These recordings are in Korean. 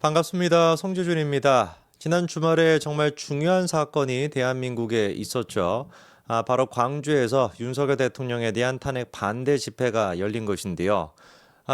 반갑습니다. 송지준입니다. 지난 주말에 정말 중요한 사건이 대한민국에 있었죠. 바로 광주에서 윤석열 대통령에 대한 탄핵 반대 집회가 열린 것인데요.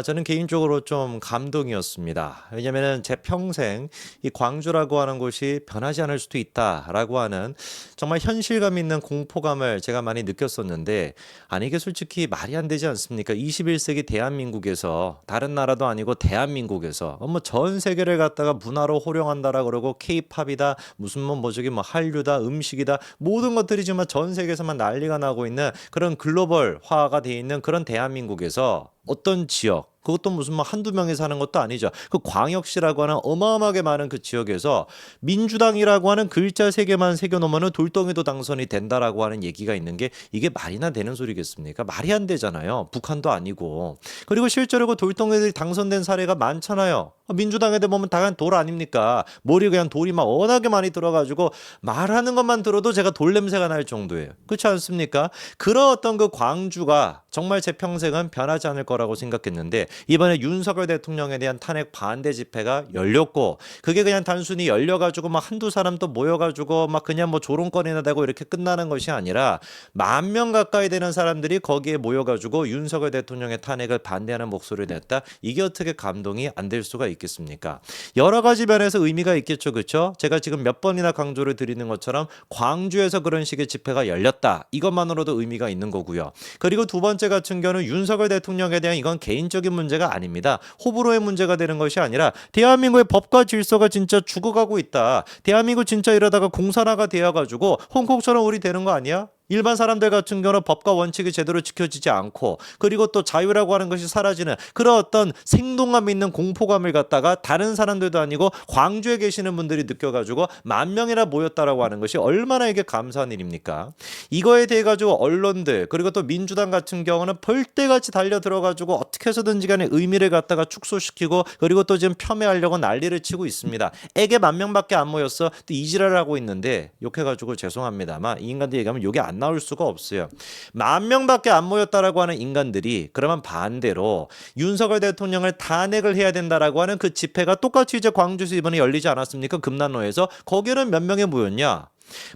저는 개인적으로 좀 감동이었습니다. 왜냐면은 제 평생 이 광주라고 하는 곳이 변하지 않을 수도 있다라고 하는 정말 현실감 있는 공포감을 제가 많이 느꼈었는데, 아니 이게 솔직히 말이 안 되지 않습니까? 21세기 대한민국에서, 다른 나라도 아니고 대한민국에서 뭐 전 세계를 갖다가 문화로 호령한다라 그러고 케이팝이다 무슨 뭐 저기 뭐 한류다 음식이다 모든 것들이 정말 전 세계에서만 난리가 나고 있는 그런 글로벌화가 돼 있는 그런 대한민국에서 어떤 지역, 그것도 무슨 뭐 한두 명이 사는 것도 아니죠. 그 광역시라고 하는 어마어마하게 많은 그 지역에서 민주당이라고 하는 글자 세 개만 새겨놓으면 돌덩이도 당선이 된다라고 하는 얘기가 있는 게, 이게 말이나 되는 소리겠습니까? 말이 안 되잖아요. 북한도 아니고. 그리고 실제로 그 돌덩이들이 당선된 사례가 많잖아요. 민주당 애들 보면 다 그냥 돌 아닙니까? 머리에 그냥 돌이 막 워낙에 많이 들어가지고 말하는 것만 들어도 제가 돌 냄새가 날 정도예요. 그렇지 않습니까? 그런 어떤 그 광주가 정말 제 평생은 변하지 않을 거라고 생각했는데, 이번에 윤석열 대통령에 대한 탄핵 반대 집회가 열렸고, 그게 그냥 단순히 열려가지고 막 한두 사람 또 모여가지고 막 그냥 뭐 조롱거리나 대고 이렇게 끝나는 것이 아니라 10,000명 가까이 되는 사람들이 거기에 모여가지고 윤석열 대통령의 탄핵을 반대하는 목소리를 냈다. 이게 어떻게 감동이 안 될 수가 있겠습니까? 여러 가지 면에서 의미가 있겠죠, 그렇죠? 제가 지금 몇 번이나 강조를 드리는 것처럼 광주에서 그런 식의 집회가 열렸다. 이것만으로도 의미가 있는 거고요. 그리고 두 번째 같은 경우는 윤석열 대통령에 대한 이건 개인적인 문제가 아닙니다. 호불호의 문제가 되는 것이 아니라 대한민국의 법과 질서가 진짜 죽어가고 있다. 대한민국 진짜 이러다가 공산화가 되어가지고 홍콩처럼 우리 되는 거 아니야? 일반 사람들 같은 경우는 법과 원칙이 제대로 지켜지지 않고, 그리고 또 자유라고 하는 것이 사라지는 그런 어떤 생동감 있는 공포감을 갖다가 다른 사람들도 아니고 광주에 계시는 분들이 느껴가지고 10,000명이나 모였다라고 하는 것이 얼마나 이게 감사한 일입니까? 이거에 대해 가지고 언론들, 그리고 또 민주당 같은 경우는 벌떼같이 달려 들어가지고 어떻게 해서든지 간에 의미를 갖다가 축소시키고, 그리고 또 지금 폄훼하려고 난리를 치고 있습니다. 애게 10,000명밖에 안 모였어. 또 이지랄을 하고 있는데, 욕해가지고 죄송합니다만 이 인간들 얘기하면 욕이 안 나올 수가 없어요. 10,000명밖에 안 모였다라고 하는 인간들이 그러면 반대로 윤석열 대통령을 탄핵을 해야 된다라고 하는 그 집회가 똑같이 이제 광주에서 이번에 열리지 않았습니까? 금난로에서. 거기는 몇 명이 모였냐?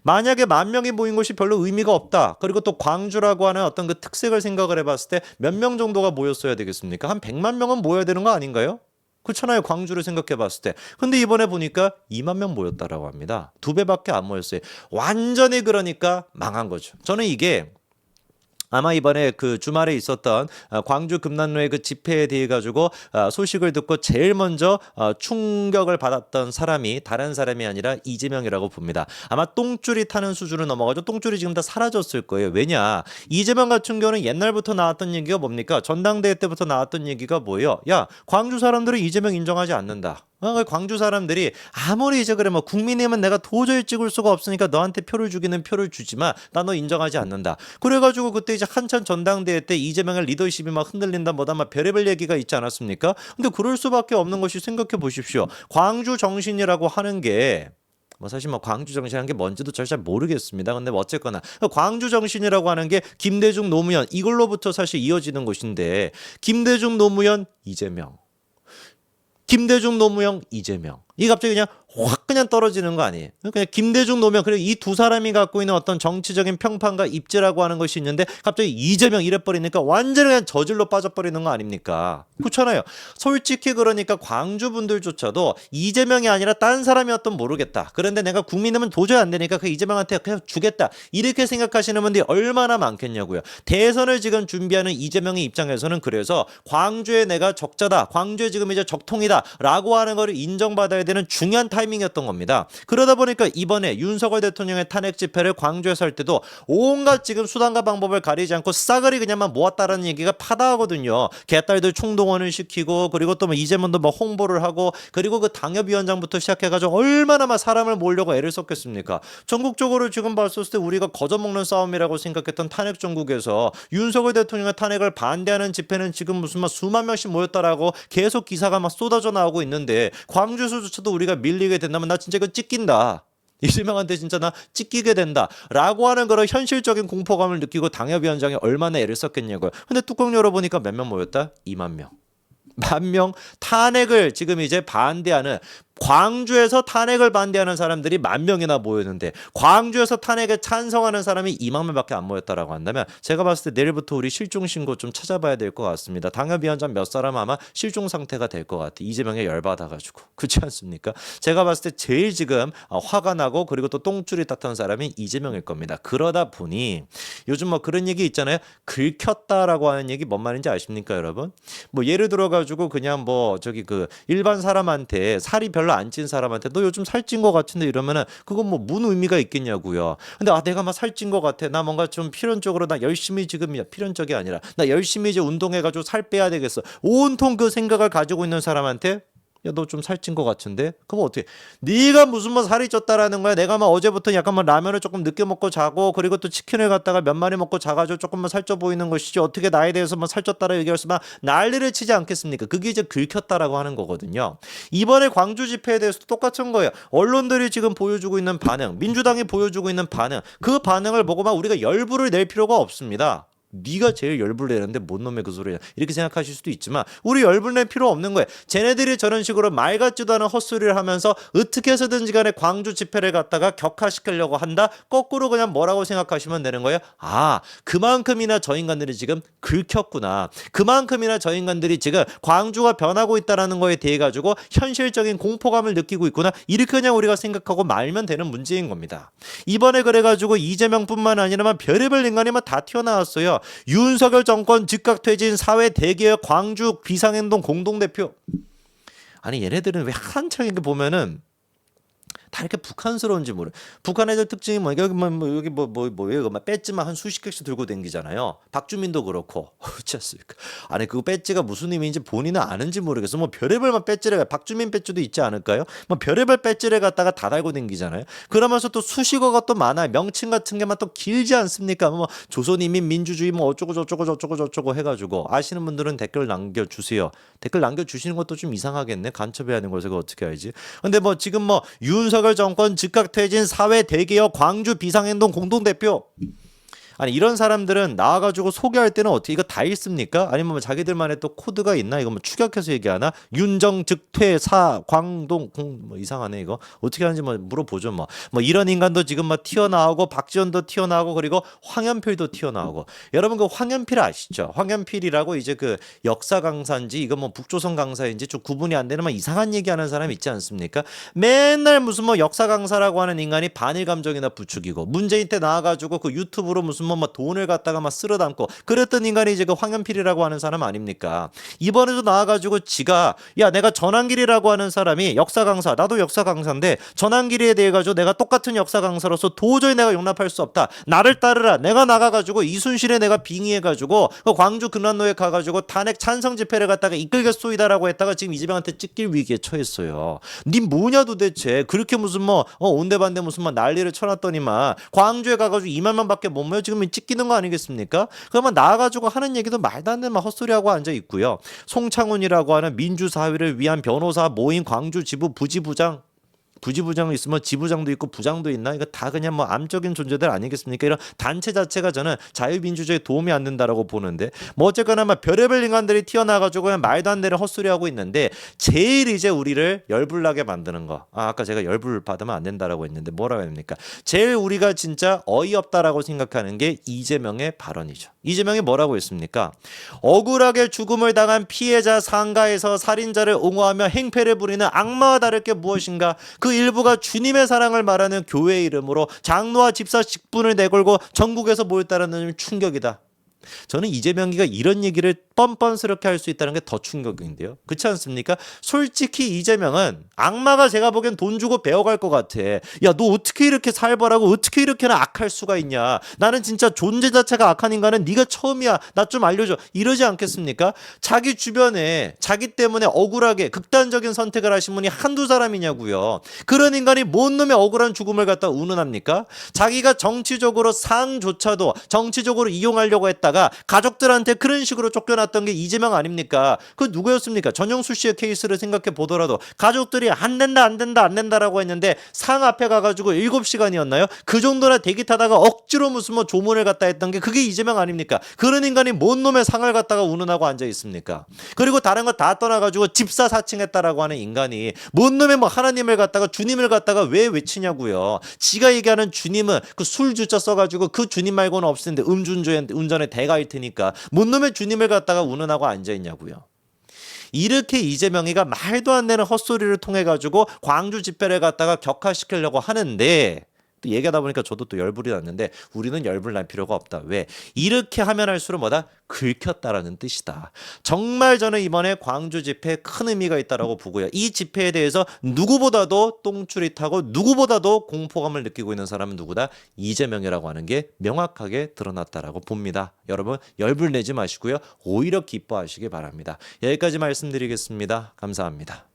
만약에 10,000명이 모인 것이 별로 의미가 없다. 그리고 또 광주라고 하는 어떤 그 특색을 생각을 해봤을 때 몇 명 정도가 모였어야 되겠습니까? 한 100만 명은 모여야 되는 거 아닌가요? 그렇잖아요. 광주를 생각해 봤을 때. 근데 이번에 보니까 20,000명 모였다라고 합니다. 2배밖에 안 모였어요. 완전히 그러니까 망한 거죠. 저는 이게 아마 이번에 그 주말에 있었던 광주 금난로의 그 집회에 대해 가지고 소식을 듣고 제일 먼저 충격을 받았던 사람이 다른 사람이 아니라 이재명이라고 봅니다. 아마 똥줄이 타는 수준을 넘어가지고 똥줄이 지금 다 사라졌을 거예요. 왜냐? 이재명 같은 경우는 옛날부터 나왔던 얘기가 뭡니까? 전당대회 때부터 나왔던 얘기가 뭐예요? 야, 광주 사람들은 이재명 인정하지 않는다. 광주 사람들이 아무리 이제 그래 뭐 국민의힘은 내가 도저히 찍을 수가 없으니까 너한테 표를 주기는 표를 주지만 나 너 인정하지 않는다. 그래가지고 그때 이제 한참 전당대회 때 이재명의 리더십이 막 흔들린다 뭐다 막 별의별 얘기가 있지 않았습니까? 근데 그럴 수밖에 없는 것이, 생각해 보십시오. 광주 정신이라고 하는 게 뭐 사실 뭐 광주 정신이라는 게 뭔지도 잘 모르겠습니다. 근데 뭐 어쨌거나 광주 정신이라고 하는 게 김대중 노무현 이걸로부터 사실 이어지는 것인데, 김대중 노무현 이재명, 김대중 노무현 이재명, 이 갑자기 그냥 확 그냥 떨어지는 거 아니에요. 그냥 김대중 노무현, 그리고 이 두 사람이 갖고 있는 어떤 정치적인 평판과 입지라고 하는 것이 있는데 갑자기 이재명 이래버리니까 완전히 그냥 저질로 빠져버리는 거 아닙니까? 그렇잖아요. 솔직히 그러니까 광주 분들조차도 이재명이 아니라 딴 사람이었던 모르겠다. 그런데 내가 국민의힘은 도저히 안 되니까 그 이재명한테 그냥 주겠다. 이렇게 생각하시는 분들이 얼마나 많겠냐고요. 대선을 지금 준비하는 이재명의 입장에서는 그래서 광주에 내가 적자다, 광주에 지금 이제 적통이다 라고 하는 거를 인정받아야 되는 중요한 타이밍이었던 겁니다. 그러다 보니까 이번에 윤석열 대통령의 탄핵 집회를 광주에서 할 때도 온갖 지금 수단과 방법을 가리지 않고 싸그리 그냥만 모았다라는 얘기가 파다하거든요. 개딸들 총동원을 시키고, 그리고 또 뭐 이재명도 뭐 홍보를 하고, 그리고 그 당협위원장부터 시작해가지고 얼마나 막 사람을 모으려고 애를 썼겠습니까? 전국적으로 지금 봤을 때 우리가 거저먹는 싸움이라고 생각했던 탄핵 정국에서 윤석열 대통령의 탄핵을 반대하는 집회는 지금 무슨 막 수만 명씩 모였다라고 계속 기사가 막 쏟아져 나오고 있는데, 광주에서조차도 우리가 밀리게 된다면 나 진짜 이거 찢긴다. 이재명한테 진짜 나 찢기게 된다 라고 하는 그런 현실적인 공포감을 느끼고 당협위원장이 얼마나 애를 썼겠냐고요. 근데 뚜껑 열어보니까 몇 명 모였다? 20,000명. 만 명 탄핵을 지금 이제 반대하는, 광주에서 탄핵을 반대하는 사람들이 10,000명이나 모였는데 광주에서 탄핵에 찬성하는 사람이 20,000명밖에 안 모였다라고 한다면 제가 봤을 때 내일부터 우리 실종 신고 좀 찾아봐야 될 것 같습니다. 당협위원장 몇 사람 아마 실종 상태가 될 것 같아. 이재명에 열받아가지고. 그렇지 않습니까? 제가 봤을 때 제일 지금 화가 나고 그리고 또 똥줄이 땄던 사람이 이재명일 겁니다. 그러다 보니 요즘 뭐 그런 얘기 있잖아요. 긁혔다라고 하는 얘기 뭔 말인지 아십니까, 여러분? 뭐 예를 들어가지고 그냥 뭐 저기 그 일반 사람한테 살이 별로 안 찐 사람한테 너 요즘 살찐 거 같은데 이러면은 그건 뭐 무슨 의미가 있겠냐고요. 근데 내가 막 살찐 거 같아. 나 뭔가 좀 필연적으로 나 열심히 지금 필연적이 아니라 나 열심히 이제 운동해가지고 살 빼야 되겠어. 온통 그 생각을 가지고 있는 사람한테 야, 너 좀 살찐 것 같은데? 그럼 어떻게? 네가 무슨 뭐 살이 쪘다라는 거야? 내가 막 어제부터 약간 막 라면을 조금 늦게 먹고 자고 그리고 또 치킨을 갖다가 몇 마리 먹고 자가지고 조금만 살쪄 보이는 것이지 어떻게 나에 대해서 뭐 살쪘다라 얘기할 수만 난리를 치지 않겠습니까? 그게 이제 긁혔다라고 하는 거거든요. 이번에 광주 집회에 대해서도 똑같은 거예요. 언론들이 지금 보여주고 있는 반응, 민주당이 보여주고 있는 반응, 그 반응을 보고만 우리가 열불을 낼 필요가 없습니다. 네가 제일 열불 내는데 뭔 놈의 그 소리야 이렇게 생각하실 수도 있지만 우리 열불 낼 필요 없는 거예요. 쟤네들이 저런 식으로 말 같지도 않은 헛소리를 하면서 어떻게 해서든지 간에 광주 집회를 갖다가 격화시키려고 한다. 거꾸로 그냥 뭐라고 생각하시면 되는 거예요. 그만큼이나 저 인간들이 지금 긁혔구나. 그만큼이나 저 인간들이 지금 광주가 변하고 있다는 거에 대해 가지고 현실적인 공포감을 느끼고 있구나. 이렇게 그냥 우리가 생각하고 말면 되는 문제인 겁니다. 이번에 그래가지고 이재명뿐만 아니라 별의별 인간이 다 튀어나왔어요. 윤석열 정권 즉각 퇴진 사회 대개혁 광주 비상행동 공동대표. 아니 얘네들은 왜 한창 이렇게 보면은 다 이렇게 북한스러운지 모르. 북한 애들 특징이 뭐 여기 여기 이거 막 배지만 한 수십 개씩 들고 댕기잖아요. 박주민도 그렇고 그렇지 않습니까? 아니 그 배지가 무슨 의미인지 본인은 아는지 모르겠어. 뭐 별의별만 배지를 박주민 배지도 있지 않을까요? 뭐 별의별 배지를 갖다가 다 달고 댕기잖아요. 그러면서 또 수식어가 또 많아요. 명칭 같은 게만 또 길지 않습니까? 뭐 조선인민민주주의 뭐 어쩌고 저쩌고 해가지고 아시는 분들은 댓글 남겨주세요. 댓글 남겨주시는 것도 좀 이상하겠네. 간첩해야 하는 것을 어떻게 알지? 근데 뭐 지금 뭐 윤석열 정권 즉각 퇴진 사회 대개혁 광주 비상행동 공동대표. 아니 이런 사람들은 나와가지고 소개할 때는 어떻게 이거 다 읽습니까? 아니면 뭐 자기들만의 또 코드가 있나? 이거 뭐 추격해서 얘기하나? 윤정 즉퇴 사 광동 뭐 이상하네 이거 어떻게 하는지 뭐 물어보죠 뭐 이런 인간도 지금 막 튀어나오고 박지원도 튀어나오고 그리고 황현필도 튀어나오고. 여러분 그 황현필 아시죠? 황현필이라고 이제 그 역사 강사인지 이거 뭐 북조선 강사인지 좀 구분이 안 되는 막 이상한 얘기하는 사람 있지 않습니까? 맨날 무슨 뭐 역사 강사라고 하는 인간이 반일 감정이나 부추기고 문재인 때 나와가지고 그 유튜브로 무슨 뭐 돈을 갖다가 막 쓸어 담고 그랬던 인간이 이제 그 황현필이라고 하는 사람 아닙니까? 이번에도 나와가지고 지가 야 내가 전환길이라고 하는 사람이 역사 강사 나도 역사 강사인데 전환길이에 대해 가지고 내가 똑같은 역사 강사로서 도저히 내가 용납할 수 없다. 나를 따르라. 내가 나가가지고 이순신에 내가 빙의해가지고 그 광주 금란로에 가가지고 탄핵 찬성 집회를 갖다가 이끌겠소이다라고 했다가 지금 이재명한테 찢길 위기에 처했어요. 니 뭐냐 도대체 그렇게 무슨 뭐 온데반데 무슨 막 난리를 쳐놨더니만 광주에 가가지고 20,000명밖에 못 모여 지금 찢기는 거 아니겠습니까? 그러면 나와가지고 하는 얘기도 말도 안 되는 막 헛소리하고 앉아 있고요. 송창훈이라고 하는 민주사회를 위한 변호사 모임 광주 지부 부지부장 부지부장이 있으면 지부장도 있고 부장도 있나? 이거 다 그냥 뭐 암적인 존재들 아니겠습니까? 이런 단체 자체가 저는 자유민주주의에 도움이 안 된다라고 보는데 뭐 어쨌거나 막 별의별 인간들이 튀어나와가지고 그냥 말도 안 되는 헛소리하고 있는데 제일 이제 우리를 열불나게 만드는 거. 아까 제가 열불 받으면 안 된다라고 했는데 뭐라고 해야 됩니까? 제일 우리가 진짜 어이없다라고 생각하는 게 이재명의 발언이죠. 이재명이 뭐라고 했습니까? 억울하게 죽음을 당한 피해자 상가에서 살인자를 옹호하며 행패를 부리는 악마와 다를 게 무엇인가? 그 일부가 주님의 사랑을 말하는 교회의 이름으로 장로와 집사 직분을 내걸고 전국에서 모였다는 점이 충격이다. 저는 이재명이가 이런 얘기를 뻔뻔스럽게 할 수 있다는 게 더 충격인데요. 그렇지 않습니까? 솔직히 이재명은 악마가 제가 보기엔 돈 주고 배워갈 것 같아. 야, 너 어떻게 이렇게 살벌하고 어떻게 이렇게나 악할 수가 있냐. 나는 진짜 존재 자체가 악한 인간은 네가 처음이야. 나 좀 알려줘. 이러지 않겠습니까? 자기 주변에 자기 때문에 억울하게 극단적인 선택을 하신 분이 한두 사람이냐고요. 그런 인간이 뭔 놈의 억울한 죽음을 갖다 운운합니까? 자기가 정치적으로 상조차도 정치적으로 이용하려고 했다가 가족들한테 그런 식으로 쫓겨났다. 일어났던 게 이재명 아닙니까? 그 누구였습니까? 전영수 씨의 케이스를 생각해 보더라도 가족들이 안 된다라고 했는데 상 앞에 가가지고 7시간이었나요? 그 정도나 대기 타다가 억지로 무슨 뭐 조문을 갖다 했던 게 그게 이재명 아닙니까? 그런 인간이 뭔 놈의 상을 갖다가 운운하고 앉아 있습니까? 그리고 다른 거 다 떠나가지고 집사 사칭했다라고 하는 인간이 뭔 놈의 뭐 하나님을 갖다가 주님을 갖다가 왜 외치냐고요. 지가 얘기하는 주님은 그 술 주자 써가지고 그 주님 말고는 없는데 음주운전의 대가일 테니까 뭔 놈의 주님을 갖다가 운운하고 앉아 있냐고요. 이렇게 이재명이가 말도 안 되는 헛소리를 통해 가지고 광주 집회를 갖다가 격화시키려고 하는데 또 얘기하다 보니까 저도 또 열불이 났는데 우리는 열불 날 필요가 없다. 왜? 이렇게 하면 할수록 뭐다? 긁혔다라는 뜻이다. 정말 저는 이번에 광주 집회에 큰 의미가 있다라고 보고요. 이 집회에 대해서 누구보다도 똥줄이 타고 누구보다도 공포감을 느끼고 있는 사람은 누구다? 이재명이라고 하는 게 명확하게 드러났다라고 봅니다. 여러분 열불 내지 마시고요. 오히려 기뻐하시기 바랍니다. 여기까지 말씀드리겠습니다. 감사합니다.